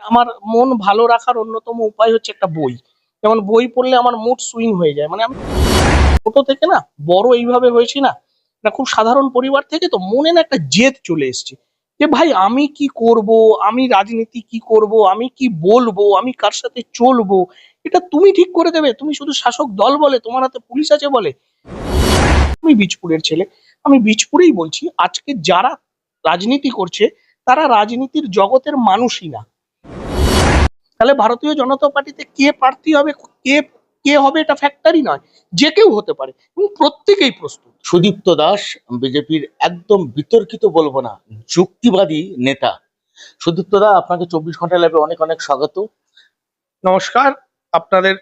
আমার মন ভালো রাখার অন্যতম উপায় হচ্ছে একটা বই। যেমন বই পড়লে আমার মুড সুইং হয়ে যায়। মানে আমি ছোট থেকে না বড় এইভাবে হয়েছি না, না খুব সাধারণ পরিবার থেকে, তো মনে না একটা জেদ চলে এসেছে যে ভাই আমি কি করব, আমি রাজনীতি কি করব, আমি কি বলবো, আমি কার সাথে চলবো, এটা তুমি ঠিক করে দেবে? তুমি শুধু শাসক দল বলে, তোমার হাতে পুলিশ আছে বলে? আমি বীজপুরের ছেলে, আমি বীজপুরেই বলছি, আজকে যারা রাজনীতি করছে তারা রাজনীতির জগতের মানুষই না। তাহলে ভারতীয় জনতা পার্টিতে কে প্রার্থী হবে, কে কে হবে এটা ফ্যাক্টরি নয়, যে কেউ হতে পারে এবং প্রত্যেকেই প্রস্তুত। সুদীপ্ত দাস বিজেপির একদম বিতর্কিত বলবো না, যুক্তিবাদী নেতা। সুদীপ্ত দা, আপনাকে 24 ঘন্টা ল্যাবে অনেক অনেক স্বাগত। নমস্কার। আপনাদের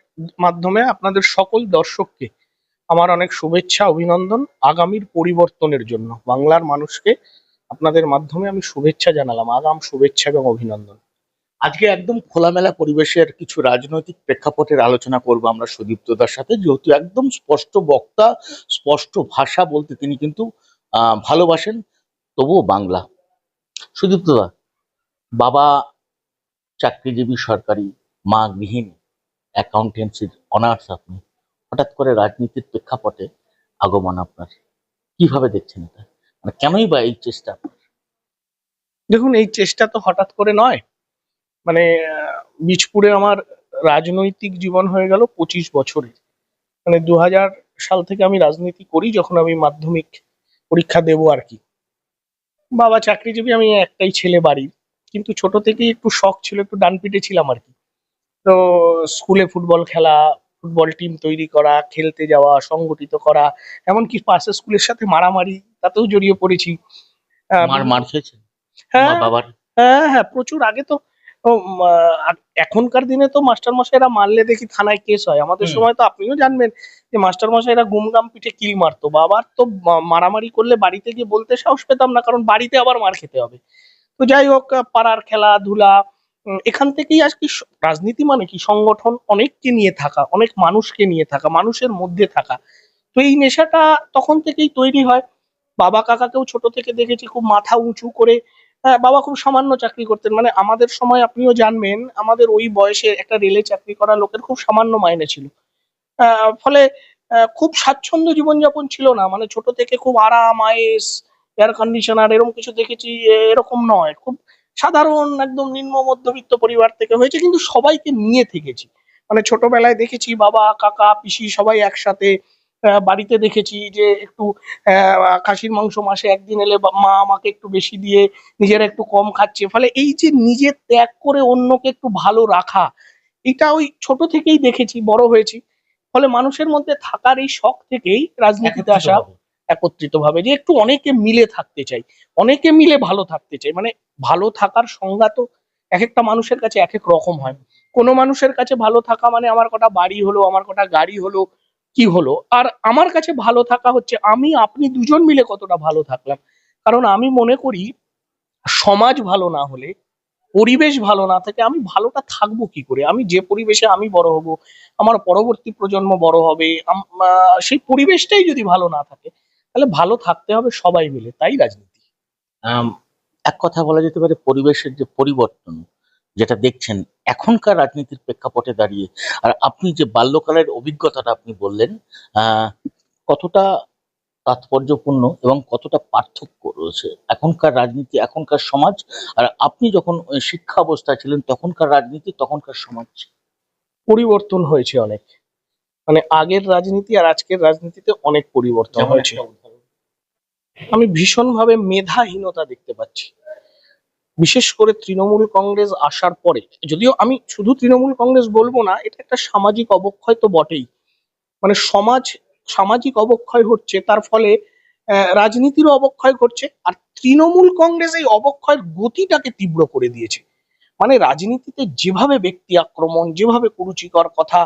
মাধ্যমে আপনাদের সকল দর্শককে আমার অনেক শুভেচ্ছা, অভিনন্দন আগামীর পরিবর্তনের জন্য। বাংলার মানুষকে আপনাদের মাধ্যমে আমি শুভেচ্ছা জানালাম, আগাম শুভেচ্ছা এবং অভিনন্দন। আজকে একদম খোলামেলা পরিবেশের কিছু রাজনৈতিক প্রেক্ষাপটের আলোচনা করব আমরা সুদীপ্ত দার সাথে, যেহেতু একদম স্পষ্ট বক্তা, স্পষ্ট ভাষা বলতে তিনি কিন্তু ভালোবাসেন, তবুও বাংলা। সুদীপ্ত দা, বাবা চাকরিজীবী সরকারি, মা গৃহিণী, অ্যাকাউন্টেন্সির অনার্স, আপনি হঠাৎ করে রাজনীতির প্রেক্ষাপটে আগমন আপনার, কিভাবে দেখছেন এটা? মানে কেনই বা এই চেষ্টা? দেখুন, এই চেষ্টা তো হঠাৎ করে নয়। মানে বীজপুরে আমার রাজনৈতিক জীবন হয়ে গেল 25 বছরের। মানে 2000 সাল থেকে আমি রাজনীতি করি, যখন আমি মাধ্যমিক পরীক্ষা দেবো আর কি। বাবা চাকরিজীবী, আমি একটাই ছেলে বাড়ির, কিন্তু ছোট থেকেই একটু শখ ছিল, একটু ডানপিটে ছিলাম আর কি। তো স্কুলে ফুটবল খেলা, ফুটবল টিম তৈরি করা, খেলতে যাওয়া, সংগঠিত করা, এমনকি পাশের স্কুলের সাথে মারামারি, তাতেও জড়িয়ে পড়েছি। মার মার খেয়েছেন হ্যাঁ, তোমার বাবার? হ্যাঁ, হ্যাঁ, প্রচুর। আগে তো এখনকার দিনে তো মাস্টার মশাইরা মারলে দেখি থানায় কেস হয়। আমাদের হুম। সময় তো আপনিও জানবেন যে মাস্টার মশাইরা গুমগাম পিঠে কিল মারতো। বাবার তো মারামারি করলে বাড়িতে গিয়ে বলতে সাহস পেতাম না, কারণ বাড়িতে আবার মার খেতে হবে। তো যাই হোক, পাড়ার খেলাধুলা, এখান থেকেই আজকে রাজনীতি মানে কি সংগঠন, অনেককে নিয়ে থাকা, অনেক মানুষকে নিয়ে থাকা, মানুষের মধ্যে থাকা। তো এই নেশাটা তখন থেকেই তৈরি হয়। বাবা কাকাকেও ছোট থেকে দেখেছি খুব মাথা উঁচু করে। হ্যাঁ, বাবা খুব সামান্য চাকরি করতেন। মানে আমাদের সময় আপনিও জানবেন, আমাদের ওই বয়সে একটা রেলে চাকরি করা লোকের খুব সামান্য মাইনে ছিল। ফলে খুব স্বাচ্ছন্দ্য জীবনযাপন ছিল না। মানে ছোট থেকে খুব আরাম আয়েস, এয়ার কন্ডিশনার এরকম কিছু দেখেছি, এরকম নয়। খুব সাধারণ একদম নিম্ন মধ্যবিত্ত পরিবার থেকে হয়েছে, কিন্তু সবাইকে নিয়ে থেকেছি। মানে ছোটবেলায় দেখেছি বাবা কাকা পিসি সবাই একসাথে। বাড়িতে দেখেছি যে একটু খাসির মাংস মাসে একদিন এলে মা আমাকে একটু বেশি দিয়ে নিজেরা একটু কম খাচ্ছে। ফলে এই যে নিজে ত্যাগ করে অন্যকে একটু ভালো রাখা, এটা ওই ছোট থেকেই দেখেছি, বড় হয়েছি। ফলে মানুষের মধ্যে থাকার এই শখ থেকেই রাজনীতিতে একত্রিত আসা, ভাবে। একত্রিত ভাবে, যে একটু অনেকে মিলে থাকতে চাই, অনেকে মিলে ভালো থাকতে চাই। মানে ভালো থাকার সংজ্ঞা তো এক একটা মানুষের কাছে এক এক রকম হয়। কোনো মানুষের কাছে ভালো থাকা মানে আমার কটা বাড়ি হলো, আমার কটা গাড়ি হলো, কি হলো। আর আমার কাছে ভালো থাকা হচ্ছে আমি আপনি দুজন মিলে কতটা ভালো থাকলাম। কারণ আমি মনে করি সমাজ ভালো না হলে, পরিবেশ ভালো না থাকে, আমি ভালোটা থাকবো কি করে? আমি যে পরিবেশে আমি বড় হব, আমার পরবর্তী প্রজন্ম বড় হবে, সেই পরিবেশটাই যদি ভালো না থাকে, তাহলে ভালো থাকতে হবে সবাই মিলে। তাই রাজনীতি। আম, এক কথা বলা যেতে পারে, পরিবেশের যে পরিবর্তন যেটা দেখছেন এখনকার রাজনীতির প্রেক্ষাপটে দাঁড়িয়ে, আর আপনি যে বাল্যকালের অভিজ্ঞতাটা আপনি বললেন, আহ কতটা তাৎপর্যপূর্ণ এবং কতটা পার্থক্য রয়েছে এখনকার রাজনীতি, এখনকার সমাজ, আর আপনি যখন ওই শিক্ষা অবস্থায় ছিলেন তখনকার রাজনীতি, তখনকার সমাজ। পরিবর্তন হয়েছে অনেক। মানে আগের রাজনীতি আর আজকের রাজনীতিতে অনেক পরিবর্তন যেমন হয়েছে। একটা উদাহরণ। আমি ভীষণভাবে মেধাহীনতা দেখতে পাচ্ছি, বিশেষ করে তৃণমূল কংগ্রেস আসার পরে। যদিও আমি শুধু তৃণমূল কংগ্রেস বলবো না, এটা একটা সামাজিক অবক্ষয় তো বটেই। মানে সামাজিক অবক্ষয় হচ্ছে, তার ফলে রাজনীতিরও অবক্ষয় ঘটছে। আর তৃণমূল কংগ্রেস এই অবক্ষয়ের গতিটাকে তীব্র করে দিয়েছে। মানে রাজনীতিতে যেভাবে ব্যক্তি আক্রমণ, যেভাবে কুরুচিকর কথা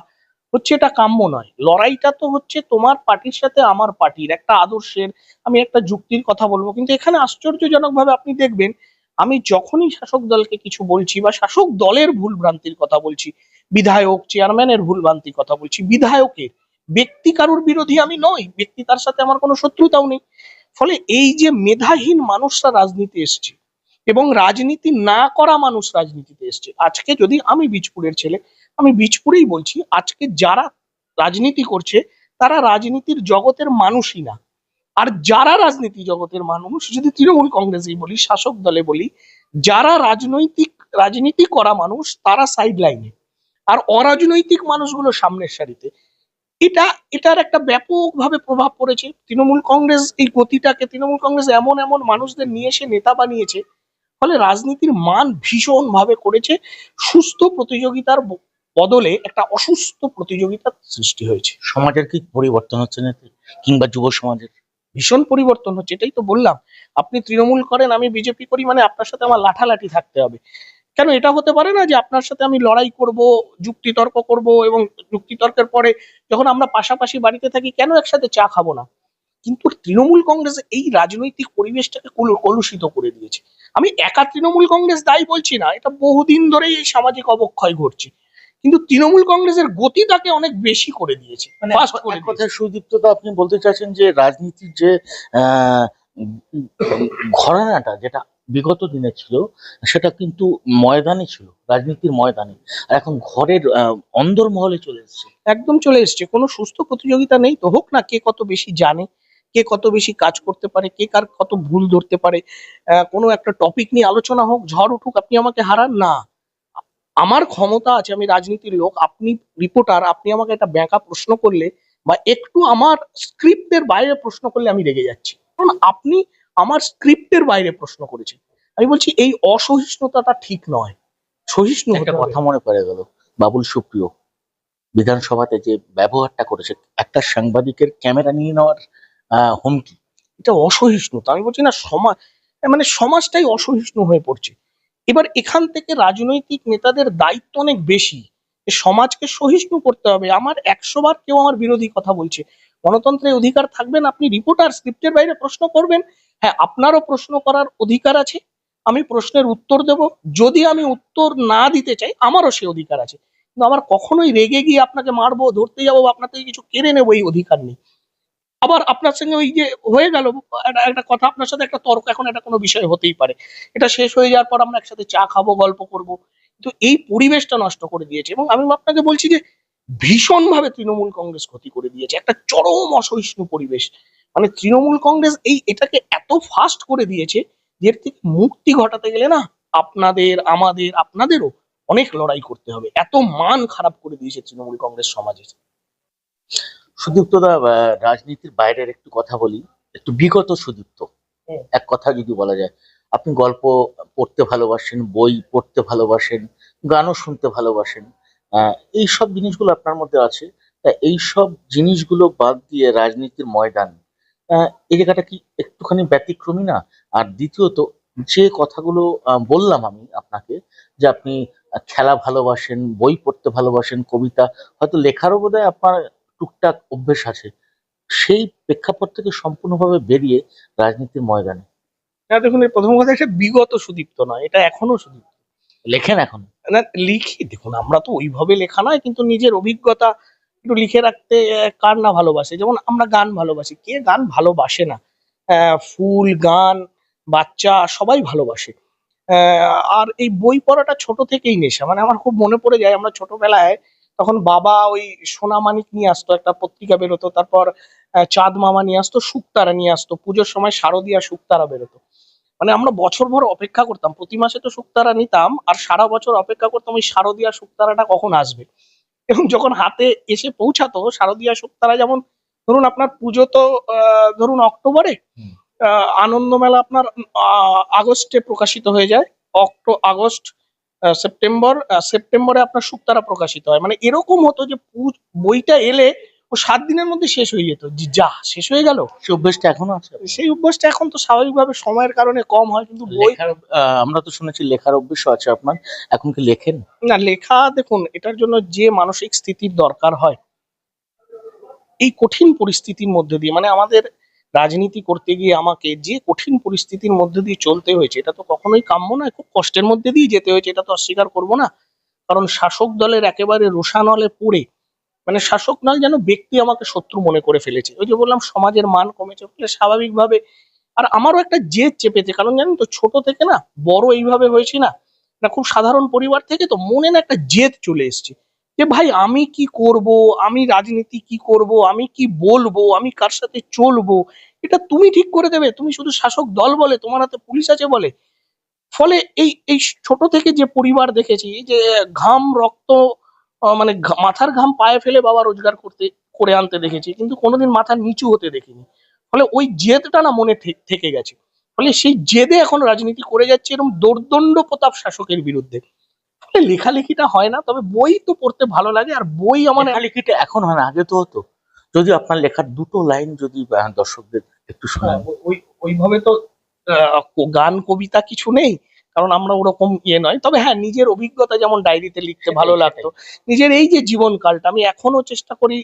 হচ্ছে, এটা কাম্য নয়। লড়াইটা তো হচ্ছে তোমার পার্টির সাথে আমার পার্টির, একটা আদর্শের, আমি একটা যুক্তির কথা বলবো। কিন্তু এখানে আশ্চর্যজনক ভাবে আপনি দেখবেন, আমি যখনই শাসক দলকে কিছু বলছি বা শাসক দলের ভুল ভ্রান্তির কথা বলছি, বিধায়ক চেয়ারম্যানের ভুল ভ্রান্তির কথা বলছি, বিধায়কের, ব্যক্তি কারুর বিরোধী আমি নই, ব্যক্তি তার সাথে আমার কোনো শত্রুতাও নেই। ফলে এই যে মেধাহীন মানুষরা রাজনীতি এসছে, এবং রাজনীতি না করা মানুষ রাজনীতিতে এসছে। আজকে যদি আমি বীজপুরের ছেলে, আমি বীজপুরেই বলছি, আজকে যারা রাজনীতি করছে তারা রাজনীতির জগতের মানুষই না। আর যারা রাজনীতি জগতের মানুষ, যদি তৃণমূল কংগ্রেসই বলি, শাসক দলে বলি, যারা রাজনীতি করা মানুষ তারা সাইড লাইনে, আর অরাজনৈতিক মানুষগুলো সামনের সারিতে। এটার একটা ব্যাপকভাবে প্রভাব পড়েছে। তৃণমূল কংগ্রেস এই গতিটাকে, তৃণমূল কংগ্রেস এমন এমন মানুষদের নিয়ে এসে নেতা বানিয়েছে, ফলে রাজনীতির মান ভীষণ ভাবে করেছে। সুস্থ প্রতিযোগিতার বদলে একটা অসুস্থ প্রতিযোগিতার সৃষ্টি হয়েছে। সমাজের কি পরিবর্তন হচ্ছে না, কিংবা যুব সমাজের? ভীষণ পরিবর্তন হচ্ছে, এটাই তো বললাম। আপনি তৃণমূল করেন, আমি বিজেপি করি, মানে আপনার সাথে আমার লাঠালাঠি থাকতে হবে। কেন এটা হতে পারে না যে আপনার সাথে আমি লড়াই করব, যুক্তিতর্ক করব, এবং যুক্তিতর্কের পরে যখন আমরা পাশাপাশি বাড়িতে থাকি কেন একসাথে চা খাবো না? কিন্তু তৃণমূল কংগ্রেস এই রাজনৈতিক পরিবেশটাকে কলুষিত করে দিয়েছে। আমি একা তৃণমূল কংগ্রেস দায়ী বলছি না, এটা বহুদিন ধরেই এই সামাজিক অবক্ষয় ঘটছে, কিন্তু তৃণমূল কংগ্রেসের গতি তাকে অনেক বেশি করে দিয়েছে, মানে ফাস্ট করে এক দিয়েছে। কথায় সুদীপ্ত দা, আপনি বলতে চাচ্ছেন যে রাজনীতির যে আহ, ঘরানাটা যেটা বিগত দিনে ছিল, সেটা কিন্তু ময়দানে ছিল, রাজনীতির ময়দানে। আর এখন ঘরের অন্দরমহলে চলে এসেছে। একদম চলে এসছে। কোনো সুস্থ প্রতিযোগিতা নেই তো। হোক না কে কত বেশি জানে, কে কত বেশি কাজ করতে পারে, কে কার কত ভুল ধরতে পারে। কোনো একটা টপিক নিয়ে আলোচনা হোক, ঝড় উঠুক, আপনি আমাকে হারান না। আমার ক্ষমতা আছে, আমি রাজনীতির লোক, আপনি রিপোর্টার, আপনি আমাকে একটা ব্যাঁকা প্রশ্ন করলে বা একটু আমার স্ক্রিপ্টের বাইরে প্রশ্ন করলে আমি রেগে যাচ্ছি, কারণ আপনি আমার স্ক্রিপ্টের বাইরে প্রশ্ন করেছেন। আমি বলছি এই অসহিষ্ণুতাটা ঠিক নয়, সহিষ্ণু একটা হতে হবে। কথা মনে পড়ে গেল, বাবুল সুপ্রিয় বিধানসভাতে যে ব্যবহারটা করেছে, একটা সাংবাদিকের ক্যামেরা নিয়ে নেওয়ার হুমকি। এটা অসহিষ্ণুতা। আমি বলছি না, মানে সমাজটাই অসহিষ্ণু হয়ে পড়ছে। এবার এখান থেকে রাজনৈতিক নেতাদের দায়িত্ব অনেক বেশি, যে সমাজকে সহিষ্ণু করতে হবে। আমার 100 বার কেউ আমার বিরোধী কথা বলছে, গণতন্ত্রের অধিকার থাকবেন, আপনি রিপোর্টার, স্ক্রিপ্টের বাইরে প্রশ্ন করবেন। হ্যাঁ, আপনারও প্রশ্ন করার অধিকার আছে, আমি প্রশ্নের উত্তর দেব। যদি আমি উত্তর না দিতে চাই, আমারও সে অধিকার আছে, কিন্তু আমার কখনোই রেগে গিয়ে আপনাকে মারবো, ধরতে যাবো বা আপনার থেকে কিছু কেড়ে নেবো এই অধিকার নেই। আবার আপনার সঙ্গে ওই যে হয়ে গেল একটা কথা, আপনার সাথে একটা তর্ক, এখন এটা কোনো বিষয় হতেই পারে, এটা শেষ হয়ে যাওয়ার পর আমরা একসাথে চা খাবো, গল্প করব। তো এই পরিবেশটা নষ্ট করে দিয়েছে, এবং আমি আপনাকে বলছি যে ভীষণভাবে তৃণমূল কংগ্রেস ক্ষতি করে দিয়েছে, একটা চরম অসহিষ্ণু পরিবেশ। মানে তৃণমূল কংগ্রেস এটাকে এত ফাস্ট করে দিয়েছে, যে এর থেকে মুক্তি ঘটাতে গেলে না, আপনাদের, আমাদের, আপনাদেরও অনেক লড়াই করতে হবে। এত মান খারাপ করে দিয়েছে তৃণমূল কংগ্রেস সমাজে। সুদীপ্ত দা, রাজনীতির বাইরের একটু কথা বলি, একটু বিগত সুদীপ্ত। হুম। এক কথা যদি বলা যায়, আপনি গল্প পড়তে ভালোবাসেন, বই পড়তে ভালোবাসেন, গানও শুনতে ভালোবাসেন। এই সব জিনিসগুলো আপনার মধ্যে আছে। তা এই সব জিনিসগুলো বাদ দিয়ে রাজনীতির ময়দান, এই জায়গাটা কি একটুখানি ব্যতিক্রমী না? আর দ্বিতীয়ত, যে কথাগুলো বললাম আমি আপনাকে, যে আপনি খেলা ভালোবাসেন, বই পড়তে ভালোবাসেন, কবিতা, হয়তো লেখারও বোধহয় আপনার টুকটাক অভ্যেস আছে, সেই প্রেক্ষাপট থেকে সম্পূর্ণভাবে বেরিয়ে রাজনীতির ময়দানে না দেখুন, এর প্রথম কথা, এটা বিগত সুদীপ্ত নয়, এটা এখনো সুদীপ্ত। লেখেন এখন। না, লিখি, দেখুন আমরা তো ওইভাবে লেখা নয়, কিন্তু নিজের অভিজ্ঞতা একটু লিখে রাখতে কার না ভালোবাসে। যেমন আমরা গান ভালোবাসি, কে গান ভালোবাসে না? ফুল, গান, বাচ্চা সবাই ভালোবাসে। আর এই বই পড়াটা ছোট থেকেই নেশা। মানে আমার খুব মনে পড়ে যায়, আমরা ছোটবেলায় তখন বাবা ওই সোনামানিক নিয়ে আসতো, একটা পত্রিকা বেরোতো, তারপর চাঁদ মামা নিয়ে আসতো, শুকতারা নিয়ে আসতো, পুজোর সময় শারদীয়া শুকতারা বেরোতো। মানে আমরা বছরভর অপেক্ষা করতাম, প্রতি মাসে তো শুকতারা নিতাম, আর সারা বছর অপেক্ষা করতাম ওই শারদীয়া শুকতারাটা কখন আসবে। এবং যখন হাতে এসে পৌঁছাতো শারদীয়া শুকতারা, যেমন ধরুন আপনার পুজো তো ধরুন অক্টোবরে, হুম। আনন্দ মেলা আপনার আগস্টে প্রকাশিত হয়ে যায়, আগস্ট, সেপ্টেম্বর, সেপ্টেম্বরে আপনার শুকতারা প্রকাশিত হয়। মানে এরকম হতো যে বইটা এলে ও 7 দিনের মধ্যে শেষ হয়ে যেত, যে যা শেষ হয়ে গেল। সেই অভ্যেসটা এখনো আছে আপনার? সেই অভ্যাসটা এখন তো স্বাভাবিকভাবে সময়ের কারণে কম হয়, কিন্তু বই। লেখার আমরা তো শুনেছি লেখার অভ্যেসও আছে আপনার, এখন কি লেখেন? না, লেখা দেখুন, এটার জন্য যে মানসিক স্থিতির দরকার হয়, এই কঠিন পরিস্থিতির মধ্যে দিয়ে, মানে আমাদের রাজনীতি করতে গিয়ে আমাকে যে কঠিন পরিস্থিতির মধ্যে দিয়ে চলতে হয়েছে, এটা তো কখনোই কাম্য নয়, খুব কষ্টের মধ্যে দিয়ে যেতে হয়েছে, এটা তো অস্বীকার করবো না। কারণ শাসক দলের একেবারে রোষানলে পড়ে, মানে শাসক দল যেন ব্যক্তি আমাকে শত্রু মনে করে ফেলেছে। ওই যে বললাম, সমাজের মান কমেছে, ফলে স্বাভাবিকভাবে আর আমারও একটা জেদ চেপেছে, কারণ জানেন তো ছোট থেকে না বড় এইভাবে হয়েছি না, না খুব সাধারণ পরিবার থেকে, তো মনে না একটা জেদ চলে এসেছে যে ভাই আমি কি করব, আমি রাজনীতি কি করব, আমি কি বলবো, আমি কার সাথে চলবো, এটা তুমি ঠিক করে দেবে? তুমি শুধু শাসক দল বলে, তোমার হাতে পুলিশ আছে বলে। ফলে এই এই ছোট থেকে যে পরিবার দেখেছি, যে ঘাম রক্ত মানে মাথার ঘাম পায়ে ফেলে বাবা রোজগার করতে করে আনতে দেখেছি, কিন্তু কোনোদিন মাথা নিচু হতে দেখিনি। ফলে ওই জেদটা না মনে থেকে গেছে। ফলে সেই জেদে এখন রাজনীতি করে যাচ্ছে এরকম দোর্দণ্ড প্রতাপ শাসকের বিরুদ্ধে। ফলে লেখালেখিটা হয় না, তবে বই তো পড়তে ভালো লাগে, আর বই আমার লেখালেখিটা এখন হয় না, আগে তো হতো। যদি আপনার লেখার দুটো লাইন যদি দর্শকদের একটু শোনান। ওইভাবে তো গান কবিতা কিছু নেই, কারণ আমরা ওরকম নয়। তবে হ্যাঁ, নিজের অভিজ্ঞতা যেমন ডায়েরিতে লিখতে ভালো লাগতো, নিজের এই যে জীবন কালটা আমি এখনো চেষ্টা করি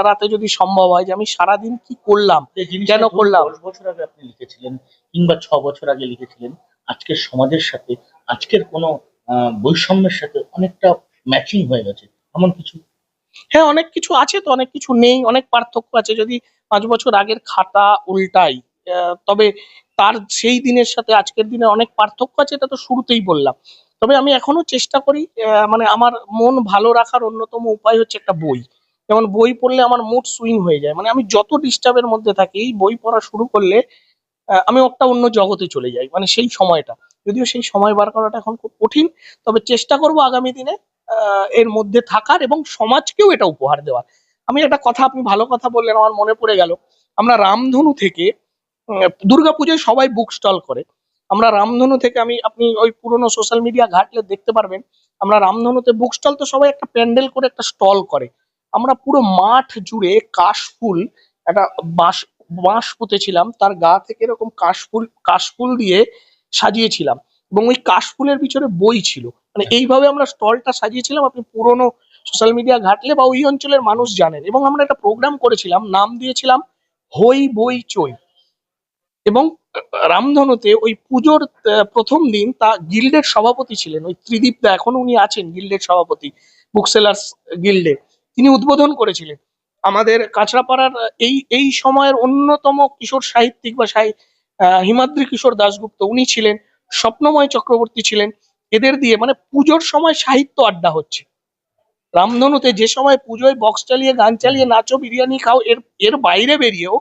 রাতে যদি সম্ভব হয় যে আমি সারাদিন কি করলাম, কেন করলাম। 10 বছর আগে আপনি লিখেছিলেন কিংবা 6 বছর আগে লিখেছিলেন, আজকের সমাজের সাথে, আজকের কোনো বৈষম্যের সাথে অনেকটা ম্যাচিং হয়ে গেছে, এমন কিছু? হ্যাঁ, অনেক কিছু আছে, তো অনেক কিছু নেই, অনেক পার্থক্য আছে। যদি 5 বছর আগের খাতা উল্টাই, তবে তার সেই দিনের সাথে আজকের দিনে অনেক পার্থক্য আছে, এটা তো শুরুতেই বললাম। তবে আমি এখনো চেষ্টা করি, মানে আমার মন ভালো রাখার অন্যতম উপায় হচ্ছে একটা বই। যেমন বই পড়লে আমার মুড সুইং হয়ে যায়, মানে আমি যত ডিস্টার্বের মধ্যে থাকি, এই বই পড়া শুরু করলে আমি একটা অন্য জগতে চলে যাই, মানে সেই সময়টা। যদিও সেই সময় বার করাটা এখন খুব কঠিন, তবে চেষ্টা করব আগামী দিনে এর মধ্যে থাকার এবং সমাজকেও এটা উপহার দেওয়ার। আমি একটা কথা, আপনি ভালো কথা বললেন, আমার মনে পড়ে গেল। আমরা রামধনু থেকে দুর্গাপুজোয় সবাই বুক স্টল করে, আমরা রামধনু থেকে আপনি ওই পুরোনো সোশ্যাল মিডিয়া ঘাটলে দেখতে পারবেন, আমরা রামধনুতে বুক স্টল তো সবাই একটা প্যান্ডেল করে একটা স্টল করে। আমরা পুরো মাঠ জুড়ে কাশফুল, একটা বাঁশ বাঁশ পুঁতেছিলাম, তার গা থেকে এরকম কাশফুল দিয়ে সাজিয়েছিলাম, এবং ওই কাশফুলের পিছনে বই ছিল। মানে এইভাবে আমরা স্টলটা সাজিয়েছিলাম, আপনি পুরোনো সোশ্যাল মিডিয়া ঘাটলে বা ওই অঞ্চলের মানুষ জানেন। এবং আমরা একটা প্রোগ্রাম করেছিলাম, নাম দিয়েছিলাম হই বই চই। এবং রামধনুতে ওই পুজোর প্রথম দিন তা গিল্ডের সভাপতি ছিলেন ওই ত্রিদীপ দা, এখনো উনি আছেন গিল্ডের সভাপতি, বুক সেলার্স গিল্ডে। তিনি উদ্বোধন করেছিলেন আমাদের কাঁচরাপাড়ার এই এই সময়ের অন্যতম কিশোর সাহিত্যিক বা হিমাদ্রি কিশোর দাশগুপ্ত উনি ছিলেন, স্বপ্নময় চক্রবর্তী ছিলেন। এদের দিয়ে মানে পুজোর সময় সাহিত্য আড্ডা হচ্ছে রামধনুতে। যে সময় পুজোয় বক্স চালিয়ে গান চালিয়ে নাচো বিরিয়ানি খাও, এর এর বাইরে বেরিয়েও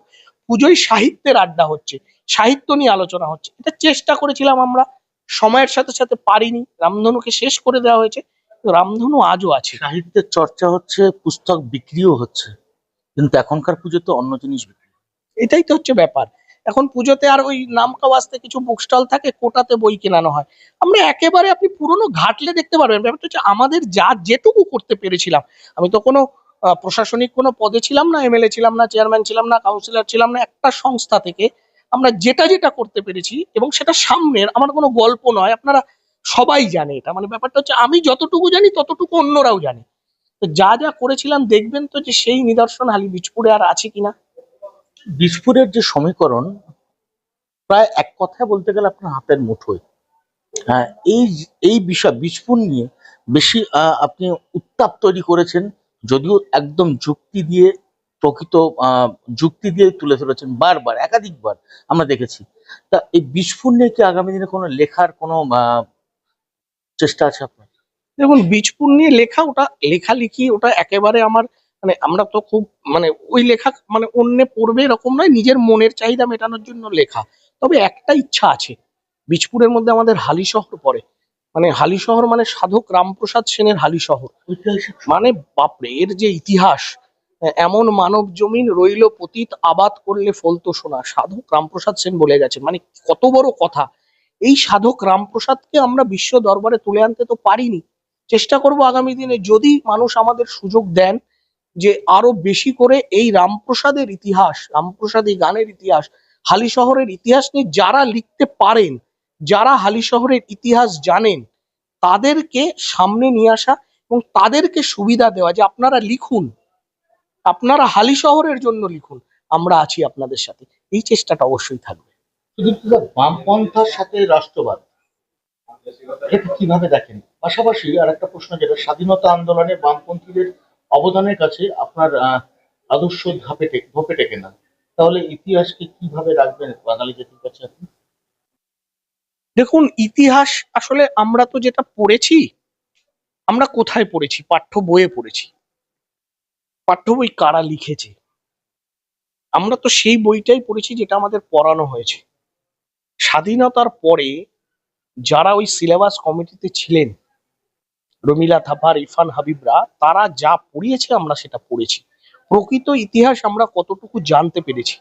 পুজোয় সাহিত্যের আড্ডা হচ্ছে, সাহিত্য নিয়ে আলোচনা হচ্ছে। এটা চেষ্টা করেছিলাম আমরা, সময়ের সাথে সাথে পারিনি, রামধনুকে শেষ করে দেওয়া হয়েছে, কিন্তু রামধনু আজও আছে। সাহিত্যের চর্চা হচ্ছে, পুস্তক বিক্রিও হচ্ছে, কিন্তু এখনকার পুজো তো অন্য জিনিস বিক্রি। এটাই তো হচ্ছে ব্যাপার। এখন পুজোতে আর ওই নামকা ওয়াস্তে কিছু বুক স্টল থাকে, কোটাতে বই কেনানো হয়। আমরা একেবারে আপনি পুরোনো ঘাটলে দেখতে পারবেন। ব্যাপারটা হচ্ছে আমাদের যা যেটুকু করতে পেরেছিলাম, আমি তো কোনো প্রশাসনিক কোনো পদে ছিলাম না, এমএলএ ছিলাম না, চেয়ারম্যান ছিলাম না, কাউন্সিলর ছিলাম না, একটা সংস্থা থেকে আমরা যেটা যেটা করতে পেরেছি, এবং সেটা সামনের, আমার কোনো গল্প নয়, আপনারা সবাই জানে এটা। মানে ব্যাপারটা হচ্ছে আমি যতটুকু জানি ততটুকু অন্যরাও জানে। তো যা যা করেছিলাম দেখবেন তো যে সেই নিদর্শন হালিবীজপুরে আর আছে কিনা। বীজপুরের যে সমীকরণ, প্রায় এক কথায় বলতে গেলে আপনার হাতের মুঠোয়। হ্যাঁ, এই এই বিষয় বীজপুর নিয়ে বেশি আপনি উত্তাপ তৈরি করেছেন, যদিও একদম যুক্তি দিয়ে, প্রকৃত যুক্তি দিয়ে তুলে ধরেছেন বারবার, একাধিকবার আমরা দেখেছি। তা এই বীজপুর নিয়ে কি আগামী দিনে কোনো লেখার কোনো চেষ্টা আছে আপনার? দেখুন, বীজপুর নিয়ে লেখা, ওটা লেখালেখি ওটা একেবারে আমার, মানে আমরা তো খুব, মানে ওই লেখা মানে অন্যে পড়বে এরকম নয়, নিজের মনের চাহিদা মেটানোর জন্য লেখা। তবে একটা ইচ্ছা আছে, বীজপুরের মধ্যে আমাদের হালি শহর পড়ে, মানে হালি শহর মানে সাধক রামপ্রসাদ সেনের হালি শহর। ঐতিহাসিক মানে বাপরে, এর যে ইতিহাস, এমন মানব জমিন রইল পতিত, আবাদ করলে ফলতো সোনা, সাধক রামপ্রসাদ সেন বলে গেছেন। মানে কত বড় কথা। এই সাধক রামপ্রসাদকে আমরা বিশ্ব দরবারে তুলে আনতে তো পারিনি, চেষ্টা করব আগামী দিনে, যদি মানুষ আমাদের সুযোগ দেন, যে আরো বেশি করে এই রামপ্রসাদের ইতিহাস, রামপ্রসাদী গানের ইতিহাস, হালি শহরের ইতিহাস নিয়ে যারা লিখতে পারেন, যারা হালি শহরের ইতিহাস জানেন, তাদেরকে সামনে নিয়ে আসা এবং তাদেরকে সুবিধা দেওয়া, যে আপনারা লিখুন, আপনারা হালি শহরের জন্য লিখুন, আমরা আছি আপনাদের সাথে। এই চেষ্টাটা অবশ্যই থাকবে। শুধু বামপন্থার সাথে রাষ্ট্রবাদ, এটা কিভাবে দেখেন? পাশাপাশি আর একটা প্রশ্ন, যেটা স্বাধীনতা আন্দোলনে বামপন্থীদের অবদানের কাছে আপনার আদর্শ ধপে টেকে না, তাহলে ইতিহাসকে কিভাবে রাখবেন বাঙালি জাতির কাছে আপনি? দেখুন, ইতিহাস আসলে আমরা তো যেটা পড়েছি, আমরা কোথায় পড়েছি? পাঠ্য বইয়ে পড়েছি। পাঠ্য বই কারা লিখেছে? আমরা তো সেই বইটাই পড়েছি যেটা আমাদের পড়ানো হয়েছে। স্বাধীনতার পরে যারা ওই সিলেবাস কমিটিতে ছিলেন, রমিলা থাপার, ইরফান হাবিবরা, তারা যা পড়িয়েছে আমরা সেটা পড়েছি। প্রকৃত ইতিহাস আমরা কতটুকু জানতে পেরেছি,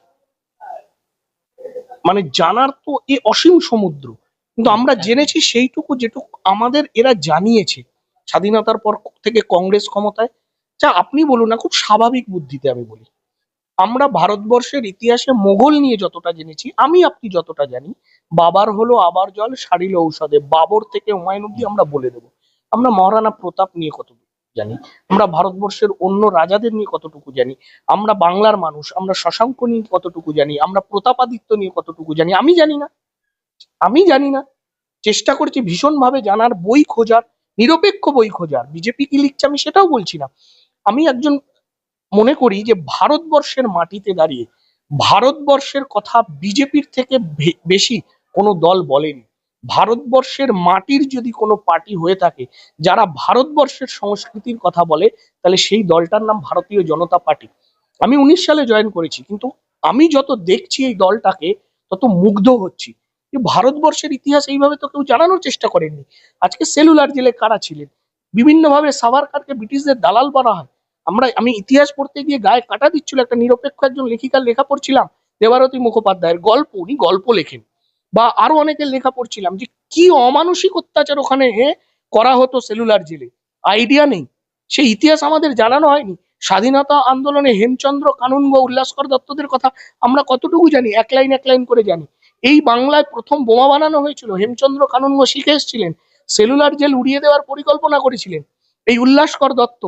মানে জানার তো এ অসীম সমুদ্র, কিন্তু আমরা জেনেছি সেইটুকু যেটুকু আমাদের এরা জানিয়েছে। স্বাধীনতার পর থেকে কংগ্রেস ক্ষমতায়, যা আপনি বলুন না, খুব স্বাভাবিক বুদ্ধিতে আমি বলি, আমরা ভারতবর্ষের ইতিহাসে মোগল নিয়ে যতটা জেনেছি, আমি আপনি যতটা জানি, বাবার হলো আবার জল সারিল ঔষধে, বাবর থেকে হুমায়ুন অব্দি আমরা বলে দেবো। আমরা মহারানা প্রতাপ নিয়ে কতটুকু জানি, আমরা ভারতবর্ষের অন্য রাজাদের নিয়ে কতটুকু জানি, আমরা বাংলার মানুষ, আমরা শশাঙ্ক নিয়ে কতটুকু জানি, আমরা প্রতাপাদিত্য নিয়ে কতটুকু জানি, আমি জানি না। আমি জানি না। চেষ্টা করছি ভীষণভাবে জানার, বই খোঁজার, নিরপেক্ষ বই খোঁজার। বিজেপি কি লিখছে আমি সেটাও বলছি না। আমি একজন মনে করি যে ভারতবর্ষের মাটিতে দাঁড়িয়ে ভারতবর্ষের কথা বিজেপির থেকে বেশি কোনো দল বলেনি। ভারতবর্ষের মাটির যদি কোনো পার্টি হয়ে থাকে যারা ভারতবর্ষের সংস্কৃতির কথা বলে, তাহলে সেই দলটার নাম ভারতীয় জনতা পার্টি। আমি 19 সালে জয়েন করেছি, কিন্তু আমি যত দেখছি এই দলটাকে, তত মুগ্ধ হচ্ছি যে ভারতবর্ষের ইতিহাস এইভাবে তো কেউ জানানোর চেষ্টা করেননি। আজকে সেলুলার জেলে কারা ছিলেন, বিভিন্নভাবে সাভারকারকে ব্রিটিশদের দালাল বলা হয়। আমি ইতিহাস পড়তে গিয়ে গায়ে কাটা দিচ্ছিল, একটা নিরপেক্ষ একজন লেখিকার লেখা পড়ছিলাম, দেবারতী মুখোপাধ্যায়ের গল্প, উনি গল্প লেখেন, বা আরো অনেকের লেখা পড়ছিলাম, যে কি অমানসিক অত্যাচার ওখানে করা হতো সেলুলার জেলে, আইডিয়া নেই। সেই ইতিহাস আমাদের জানানো হয়নি। স্বাধীনতা আন্দোলনে হেমচন্দ্র কানুনগো, উল্লাসকর দত্তদের কথা আমরা কতটুকু জানি? এক লাইন এক লাইন করে জানি। এই বাংলায় প্রথম বোমা বানানো হয়েছিল, হেমচন্দ্র কানুনগো শিখে এসেছিলেন, সেলুলার জেল উড়িয়ে দেওয়ার পরিকল্পনা করেছিলেন এই উল্লাসকর দত্ত,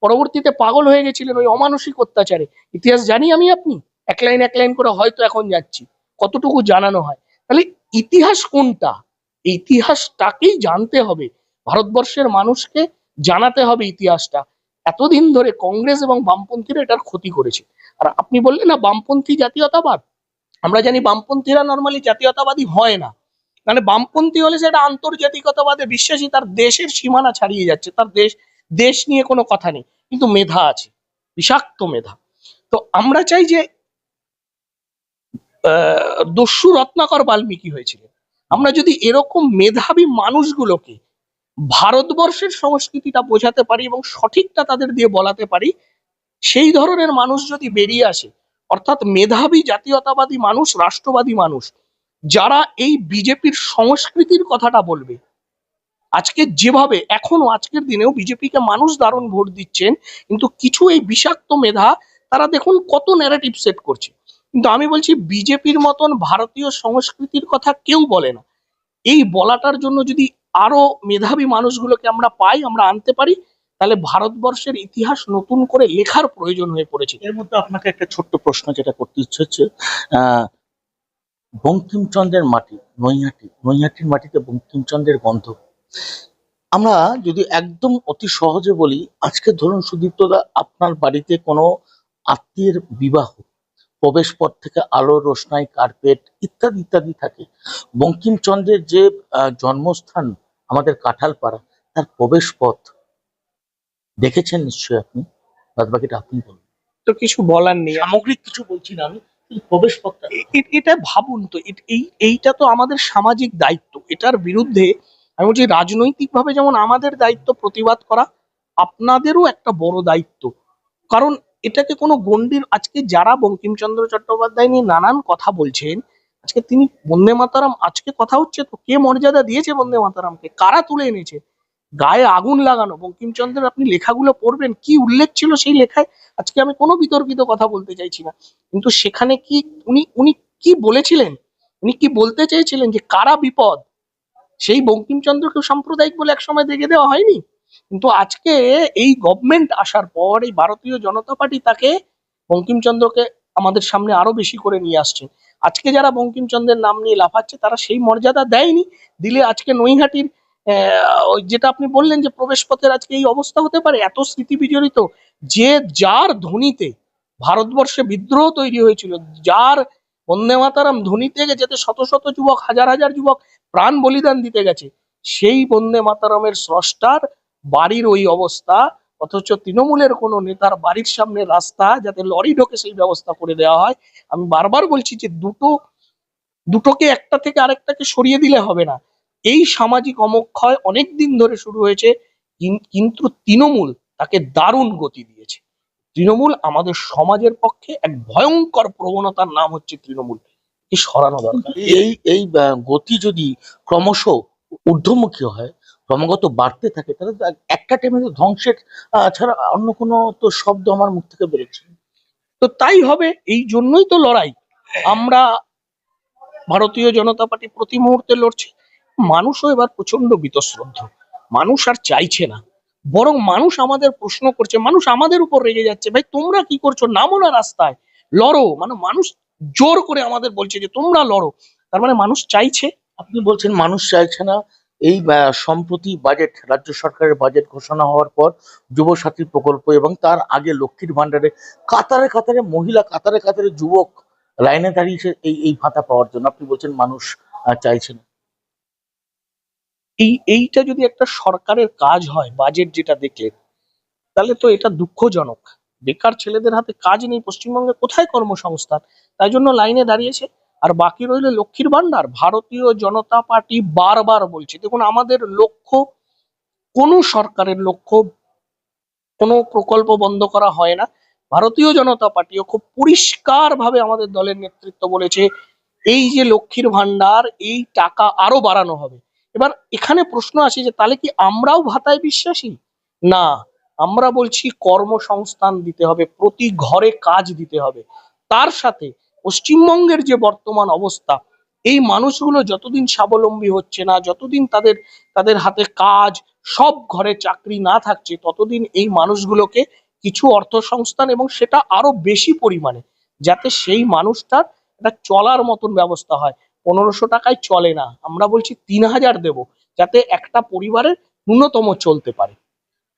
পরবর্তীতে পাগল হয়ে গেছিলেন ওই অমানসিক অত্যাচারে। ইতিহাস জানি আমি আপনি, এক লাইন করে হয়তো এখন যাচ্ছি, কতটুকু জানানো হয়। তাহলে ইতিহাস কোনটা? এই ইতিহাসটাকেই জানতে হবে, ভারতবর্ষের মানুষকে জানাতে হবে ইতিহাসটা। এতদিন ধরে কংগ্রেস এবং বামপন্থীরা এটার ক্ষতি করেছে। আর আপনি বললেন না বামপন্থী জাতীয়তাবাদ, আমরা জানি বামপন্থীরা নর্মালি জাতীয়তাবাদী হয় না। মানে বামপন্থী হলে সেটা আন্তর্জাতিকতাবাদে বিশ্বাসী, তার দেশের সীমানা ছাড়িয়ে যাচ্ছে, তার দেশ নিয়ে কোনো কথা নেই, কিন্তু মেধা আছে, বিষাক্ত মেধা। তো আমরা চাই যে দস্যু রত্নাকর বাল্মীকি হয়েছিলেন, আমরা যদি এরকম মেধাবী মানুষগুলোকে ভারতবর্ষের সংস্কৃতিটা বোঝাতে পারি এবং সঠিকটা তাদের দিয়ে বলাতে পারি, সেই ধরনের মানুষ যদি বেরিয়ে আসে, অর্থাৎ মেধাবী জাতীয়তাবাদী মানুষ, রাষ্ট্রবাদী মানুষ, যারা এই বিজেপির সংস্কৃতির কথাটা বলবে। আজকে যেভাবে এখনো আজকের দিনেও বিজেপিকে মানুষ দারুণ ভোট দিচ্ছেন, কিন্তু কিছু এই বিষাক্ত মেধা, তারা দেখুন কত ন্যারেটিভ সেট করছে। কিন্তু আমি বলছি বিজেপির মতন ভারতীয় সংস্কৃতির কথা কেউ বলে না। এই বলাটার জন্য যদি আরো মেধাবী মানুষগুলোকে আমরা পাই, আমরা আনতে পারি, তাহলে ভারতবর্ষের ইতিহাস নতুন করে লেখার প্রয়োজন হয়ে পড়েছে। এর মধ্যে আপনাকে একটা ছোট্ট প্রশ্ন যেটা করতে ইচ্ছে হচ্ছে, আহ বঙ্কিমচন্দ্রের মাটি, নৈহাটির মাটিতে বঙ্কিমচন্দ্রের গন্ধ। আমরা যদি একদম অতি সহজে বলি, আজকে ধরুন সুদীপ্তদা, আপনার বাড়িতে কোনো আত্মীয়ের বিবাহ, প্রবেশ পথ থেকে আলো রোশনাই, কার্পেট ইত্যাদি ইত্যাদি থাকে। বঙ্কিমচন্দ্রের যে জন্মস্থান আমাদের কাঁঠালপাড়া, তার প্রবেশ পথ দেখেছেন নিশ্চয়ই আপনি, বাদ বাকিটা আপনি বলুন। তো কিছু বলার নেই, সামগ্রিক কিছু বলছি না আমি, কিন্তু প্রবেশ পথটা এটা ভাবুন তো, এইটা তো আমাদের সামাজিক দায়িত্ব। এটার বিরুদ্ধে আমি বলছি রাজনৈতিকভাবে যেমন আমাদের দায়িত্ব প্রতিবাদ করা, আপনাদেরও একটা বড় দায়িত্ব। কারণ এটাকে কোনো গণ্ডির, আজকে যারা বঙ্কিমচন্দ্র চট্টোপাধ্যায় নিয়ে নানান কথা বলছেন, আজকে তিনি বন্দে মাতারাম, আজকে কথা হচ্ছে তো কে মর্যাদা দিয়েছে বন্দে মাতারামকে, কারা তুলে এনেছে, গায়ে আগুন লাগানো। বঙ্কিমচন্দ্রের আপনি লেখাগুলো পড়বেন, কি উল্লেখ ছিল সেই লেখায়। আজকে আমি কোনো বিতর্কিত কথা বলতে চাইছি না, কিন্তু সেখানে কি উনি উনি কি বলেছিলেন, উনি কি বলতে চেয়েছিলেন, যে কারা বিপদ, সেই বঙ্কিমচন্দ্রকে সাম্প্রদায়িক বলে একসময় দেখে দেওয়া হয়নি। কিন্তু আজকে এই গভর্নমেন্ট আসার পর এই ভারতীয় জনতা পার্টি তাকে, বঙ্কিমচন্দ্রকে আমাদের সামনে আরো বেশি করে নিয়ে আসছেন। আজকে যারা বঙ্কিমচন্দ্রের নাম নিয়ে লাফাচ্ছে, তারা সেই মর্যাদা দেয়নি, দিলে আজকে নৈহাটির ওই যেটা আপনি বললেন যে প্রবেশ পথের আজকে এই অবস্থা হতে পারে, এত স্মৃতি বিজড়িত, যে যার ধ্বনিতে ভারতবর্ষে বিদ্রোহ তৈরি হয়েছিল, যার বন্দে মাতারাম ধ্বনি থেকে যেতে শত শত যুবক, হাজার হাজার যুবক প্রাণ বলিদান দিতে গেছে, সেই বন্দে মাতারামের স্রষ্টার বাড়ির ওই অবস্থা, অথচ তৃণমূলের কোনো নেতার বাড়ির সামনে রাস্তা যাতে লরি ঢোকে সেই ব্যবস্থা করে দেওয়া হয়। আমি বারবার বলছি যে দুটোকে একটা থেকে আরেকটাকে সরিয়ে দিলে হবে না। এই সামাজিক অবক্ষয় অনেক দিন ধরে শুরু হয়েছে, কিন্তু তৃণমূল তাকে দারুণ গতি দিয়েছে। তৃণমূল আমাদের সমাজের পক্ষে এক ভয়ঙ্কর প্রবণতার নাম হচ্ছে তৃণমূল, কি সরানো দরকার। এই এই গতি যদি ক্রমশ ঊর্ধ্বমুখী হয়, ক্রমাগত বাড়তে থাকে, তাহলে তো একটা টাইমে তো ধ্বংসের ছাড়া অন্য কোনো তো শব্দ আমার মুখ থেকে বেরোচ্ছে না। তো তাই হবে, এই জন্যই তো লড়াই। আমরা ভারতীয় জনতা পার্টি প্রতি মুহূর্তে লড়ছে। মানুষও এবার প্রচন্ড বীতশ্রদ্ধ, মানুষ আর চাইছে না, বরং মানুষ আমাদের প্রশ্ন করছে, মানুষ আমাদের উপর রেগে যাচ্ছে, ভাই তোমরা কি করছো, নামো না রাস্তায়, লড়ো। মানে মানুষ জোর করে আমাদের বলছে যে তোমরা লড়ো, তার মানে মানুষ চাইছে। আপনি বলছেন মানুষ চাইছে না। এই সম্প্রতি বাজেট, রাজ্য সরকারের বাজেট ঘোষণা হওয়ার পর যুবসাথী প্রকল্প এবং তার আগে লক্ষ্মীর ভান্ডারে কাতারে কাতারে মহিলা, কাতারে কাতারে যুবক লাইনে দাঁড়িয়েছে এই ভাতা পাওয়ার জন্য। আপনি বলছেন মানুষ চাইছে না। এইটা যদি একটা সরকারের কাজ হয়, বাজেট যেটা দেখলে, তাহলে তো এটা দুঃখজনক। বেকার ছেলেদের হাতে কাজ নেই, পশ্চিমবঙ্গে কোথায় কর্মসংস্থান, তাই জন্য লাইনে দাঁড়িয়েছে। আর বাকি রইল লক্ষ্মীর ভান্ডার। ভারতীয় জনতা পার্টি বারবার বলছে, দেখুন আমাদের লক্ষ্য, কোনো সরকারের লক্ষ্য কোনো প্রকল্প বন্ধ করা হয় না। ভারতীয় জনতা পার্টিও খুব পরিষ্কার ভাবে আমাদের দলের নেতৃত্ব বলেছে, এই যে লক্ষ্মীর ভান্ডার, এই টাকা আরো বাড়ানো হবে। এবার এখানে প্রশ্ন আসে যে তাহলে কি আমরাও ভাতায় বিশ্বাসী? না, আমরা বলছি কর্মসংস্থান দিতে হবে, প্রতি ঘরে কাজ দিতে হবে। তার সাথে পশ্চিমবঙ্গের যে বর্তমান অবস্থা, এই মানুষগুলো যতদিন স্বাবলম্বী হচ্ছে না, যতদিন তাদের তাদের হাতে কাজ, সব ঘরে চাকরি না থাকছে, ততদিন এই মানুষগুলোকে কিছু অর্থসংস্থান, এবং সেটা আরো বেশি পরিমাণে, যাতে সেই মানুষটার একটা চলার মতন ব্যবস্থা হয়। 1500 টাকায় চলে না, আমরা বলছি 3000 দেব, যাতে একটা পরিবারের ন্যূনতম চলতে পারে।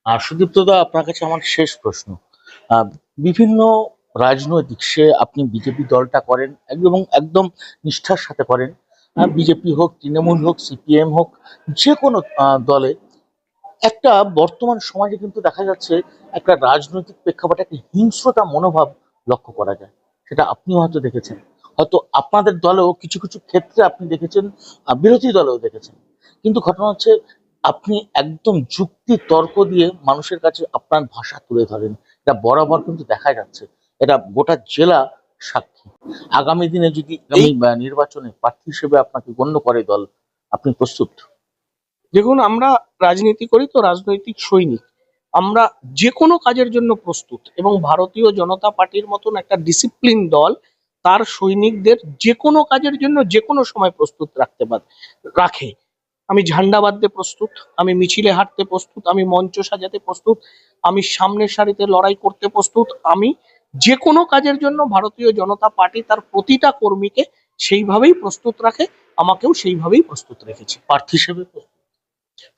আর সুদীপ্ত দা, আপনার কাছে আমার শেষ প্রশ্ন। বিভিন্ন রাজনৈতিক, সে আপনি বিজেপি দলটা করেন এবং একদম নিষ্ঠার সাথে করেন, বিজেপি হোক, তৃণমূল হোক, সিপিএম হোক, যে কোনো দলে একটা বর্তমান সমাজে কিন্তু দেখা যাচ্ছে একটা রাজনৈতিক প্রেক্ষাপটে একটা হিংস্রতা মনোভাব লক্ষ্য করা যায়। সেটা আপনিও হয়তো দেখেছেন, হয়তো আপনাদের দলেও কিছু কিছু ক্ষেত্রে আপনি দেখেছেন, বিরোধী দলেও দেখেছেন। কিন্তু ঘটনা হচ্ছে, আপনি একদম যুক্তি তর্ক দিয়ে মানুষের কাছে আপনার ভাষা তুলে ধরেন। এটা বরাবর কিন্তু দেখা যাচ্ছে, এটা গোটা জেলা সাক্ষী। আগামী দিনে যদি আগামী নির্বাচনে প্রার্থী হিসেবে আপনাকে গণ্য করে দল, আপনি প্রস্তুত? দেখুন, আমরা রাজনীতি করি তো, রাজনৈতিক সৈনিক। আমরা যে কোনো কাজের জন্য প্রস্তুত, এবং ভারতীয় জনতা পার্টির মতন একটা ডিসিপ্লিন দল তার সৈনিকদের যে কোনো কাজের জন্য যে কোনো সময় প্রস্তুত রাখে। আমি ঝান্ডা বাঁধতে প্রস্তুত, আমি মিছিলে হাঁটতে প্রস্তুত, আমি মঞ্চ সাজাতে প্রস্তুত, আমি সামনের সারিতে লড়াই করতে প্রস্তুত। আমি যে কোনো কাজের জন্য ভারতীয় জনতা পার্টি তার প্রতিটা কর্মীকে সেইভাবেই প্রস্তুত রাখে, আমাকেও সেইভাবেই প্রস্তুত রেখেছে। প্রার্থী হিসেবে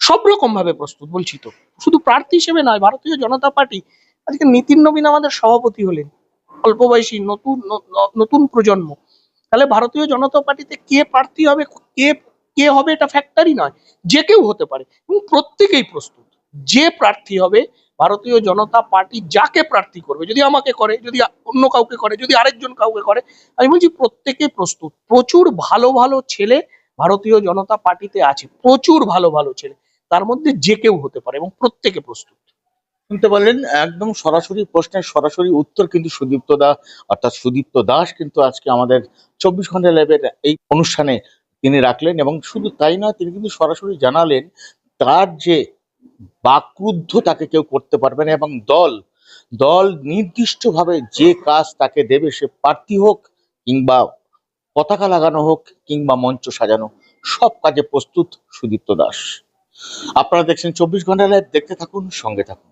সব রকম ভাবে প্রস্তুত, বলছি তো, শুধু প্রার্থী হিসেবে নয়। ভারতীয় জনতা পার্টি, আজকে নীতিন নবীন আমাদের সভাপতি হলেন, অল্প বয়সী, নতুন প্রজন্ম। তাহলে ভারতীয় জনতা পার্টিতে কে প্রার্থী হবে, কে কে হবে, এটা ফ্যাক্টরি নয়, যে কেউ হতে পারে, এবং প্রত্যেকেই প্রস্তুত। যে প্রার্থী হবে, ভারতীয় জনতা পার্টি যাকে প্রার্থী করবে, যদি আমাকে করে, যদি অন্য কাউকে করে, যদি আরেকজন কাউকে করে, আমি বলছি প্রত্যেকে প্রস্তুত। প্রচুর ভালো ভালো ছেলে ভারতীয় জনতা পার্টিতে আছে, প্রচুর ভালো ভালো ছেলে, তার মধ্যে যে কেউ হতে পারে, এবং প্রত্যেকে প্রস্তুত। শুনতে পারলেন, একদম সরাসরি প্রশ্নের সরাসরি উত্তর কিন্তু সুদীপ্ত দা, অর্থাৎ সুদীপ্ত দাস কিন্তু আজকে আমাদের 24 ঘন্টা ল্যাবের এই অনুষ্ঠানে তিনি রাখলেন। এবং শুধু তাই নয়, তিনি কিন্তু সরাসরি জানালেন তার যে বাকরুদ্ধ তাকে কেউ করতে পারবে না, এবং দল দল নির্দিষ্টভাবে যে কাজ তাকে দেবে, সে প্রার্থী হোক, কিংবা পতাকা লাগানো হোক, কিংবা মঞ্চ সাজানো, সব কাজে প্রস্তুত সুদীপ্ত দাস। আপনারা দেখছেন 24 ঘন্টা লাইভ, দেখতে থাকুন, সঙ্গে থাকুন।